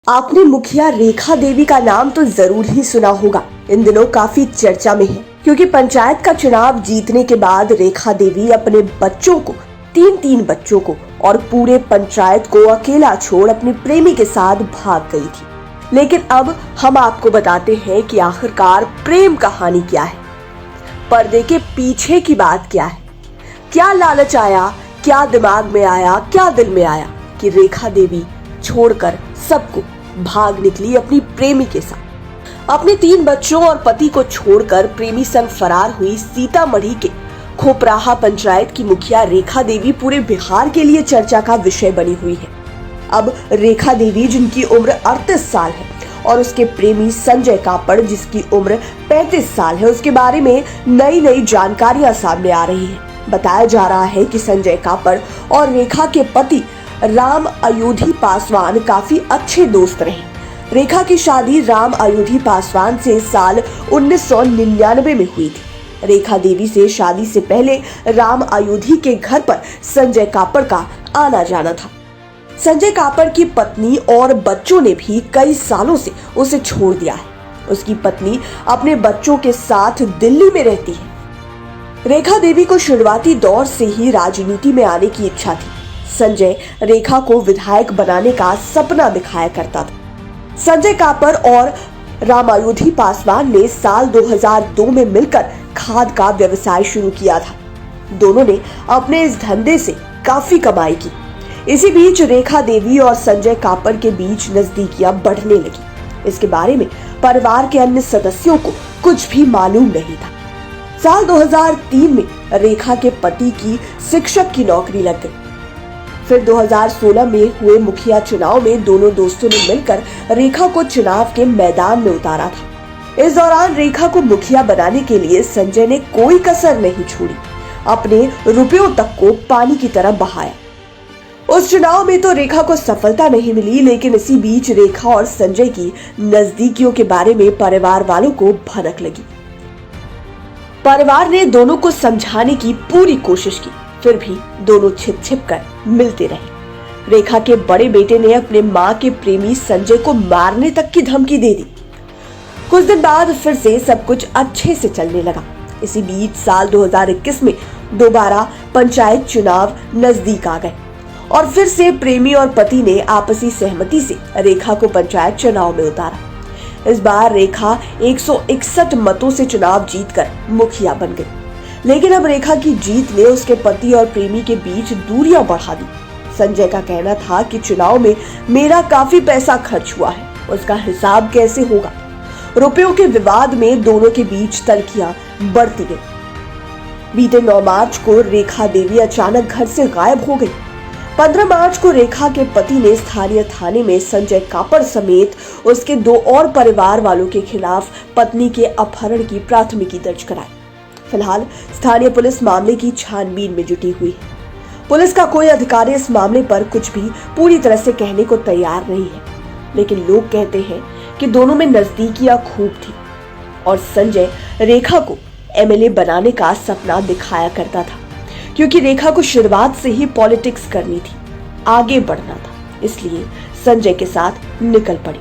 आपने मुखिया रेखा देवी का नाम तो जरूर ही सुना होगा। इन दिनों काफी चर्चा में है क्योंकि पंचायत का चुनाव जीतने के बाद रेखा देवी अपने बच्चों को, तीन बच्चों को और पूरे पंचायत को अकेला छोड़ अपने प्रेमी के साथ भाग गई थी। लेकिन अब हम आपको बताते हैं कि आखिरकार प्रेम कहानी क्या है, पर्दे के पीछे की बात क्या है, क्या लालच आया, क्या दिमाग में आया, क्या दिल में आया कि रेखा देवी छोड़कर सबको भाग निकली अपनी प्रेमी के साथ। अपने 3 बच्चों और पति को छोड़कर प्रेमी संग फरार हुई सीतामढ़ी के खोपराहा पंचायत की मुखिया रेखा देवी पूरे बिहार के लिए चर्चा का विषय बनी हुई है। अब रेखा देवी, जिनकी उम्र 38 साल है, और उसके प्रेमी संजय कापड़, जिसकी उम्र 35 साल है, उसके बारे में नई जानकारियां सामने आ रही है। बताया जा रहा है कि संजय कापड़ और रेखा के पति राम अयोधी पासवान काफी अच्छे दोस्त रहे। रेखा की शादी राम अयोधी पासवान से साल 1999 में हुई थी। रेखा देवी से शादी से पहले राम अयोधी के घर पर संजय कापड़ का आना जाना था। संजय कापड़ की पत्नी और बच्चों ने भी कई सालों से उसे छोड़ दिया है। उसकी पत्नी अपने बच्चों के साथ दिल्ली में रहती है। रेखा देवी को शुरुआती दौर से ही राजनीति में आने की इच्छा थी। संजय रेखा को विधायक बनाने का सपना दिखाया करता था। संजय कापड़ और राम अयोधी पासवान ने साल 2002 में मिलकर खाद का व्यवसाय शुरू किया था। दोनों ने अपने इस धंधे से काफी कमाई की। इसी बीच रेखा देवी और संजय कापड़ के बीच नजदीकियां बढ़ने लगी। इसके बारे में परिवार के अन्य सदस्यों को कुछ भी मालूम नहीं था। साल 2003 में रेखा के पति की शिक्षक की नौकरी लग गई। फिर 2016 में हुए मुखिया चुनाव में दोनों दोस्तों ने मिलकर रेखा को चुनाव के मैदान में उतारा था। इस दौरान रेखा को मुखिया बनाने के लिए संजय ने कोई कसर नहीं छोड़ी, अपने रुपयों तक को पानी की तरह बहाया। उस चुनाव में तो रेखा को सफलता नहीं मिली, लेकिन इसी बीच रेखा और संजय की नजदीकियों के बारे में परिवार वालों को भनक लगी। परिवार ने दोनों को समझाने की पूरी कोशिश की, फिर भी दोनों छिप कर मिलते रहे। रेखा के बड़े बेटे ने अपने मां के प्रेमी संजय को मारने तक की धमकी दे दी। कुछ दिन बाद फिर से सब कुछ अच्छे से चलने लगा। इसी बीच साल 2021 में दोबारा पंचायत चुनाव नजदीक आ गए और फिर से प्रेमी और पति ने आपसी सहमति से रेखा को पंचायत चुनाव में उतारा। इस बार रेखा 161 मतों से चुनाव जीतकर मुखिया बन गई। लेकिन अब रेखा की जीत ने उसके पति और प्रेमी के बीच दूरियां बढ़ा दी। संजय का कहना था कि चुनाव में मेरा काफी पैसा खर्च हुआ है, उसका हिसाब कैसे होगा। रुपयों के विवाद में दोनों के बीच तल्खियां बढ़ती गई। बीते 9 मार्च को रेखा देवी अचानक घर से गायब हो गई। 15 मार्च को रेखा के पति ने स्थानीय थाने में संजय कापड़ समेत उसके 2 और परिवार वालों के खिलाफ पत्नी के अपहरण की प्राथमिकी दर्ज कराई। फिलहाल स्थानीय पुलिस मामले की छानबीन में जुटी हुई है। पुलिस का कोई अधिकारी इस मामले पर कुछ भी पूरी तरह से कहने को तैयार नहीं है, लेकिन लोग कहते हैं कि दोनों में नजदीकियां खूब थी और संजय रेखा को एमएलए बनाने का सपना दिखाया करता था, क्योंकि रेखा को शुरुआत से ही पॉलिटिक्स करनी थी, आगे बढ़ना था, इसलिए संजय के साथ निकल पड़ी।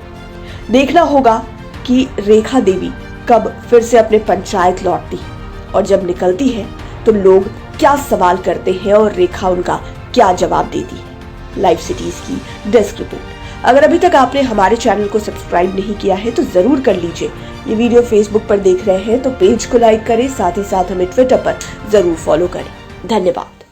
देखना होगा कि रेखा देवी कब फिर से अपने पंचायत लौटती है और जब निकलती है तो लोग क्या सवाल करते हैं और रेखा उनका क्या जवाब देती है। लाइव सिटीज की डेस्क रिपोर्ट। अगर अभी तक आपने हमारे चैनल को सब्सक्राइब नहीं किया है तो जरूर कर लीजिए। ये वीडियो फेसबुक पर देख रहे हैं तो पेज को लाइक करें, साथ ही साथ हमें ट्विटर पर जरूर फॉलो करें। धन्यवाद।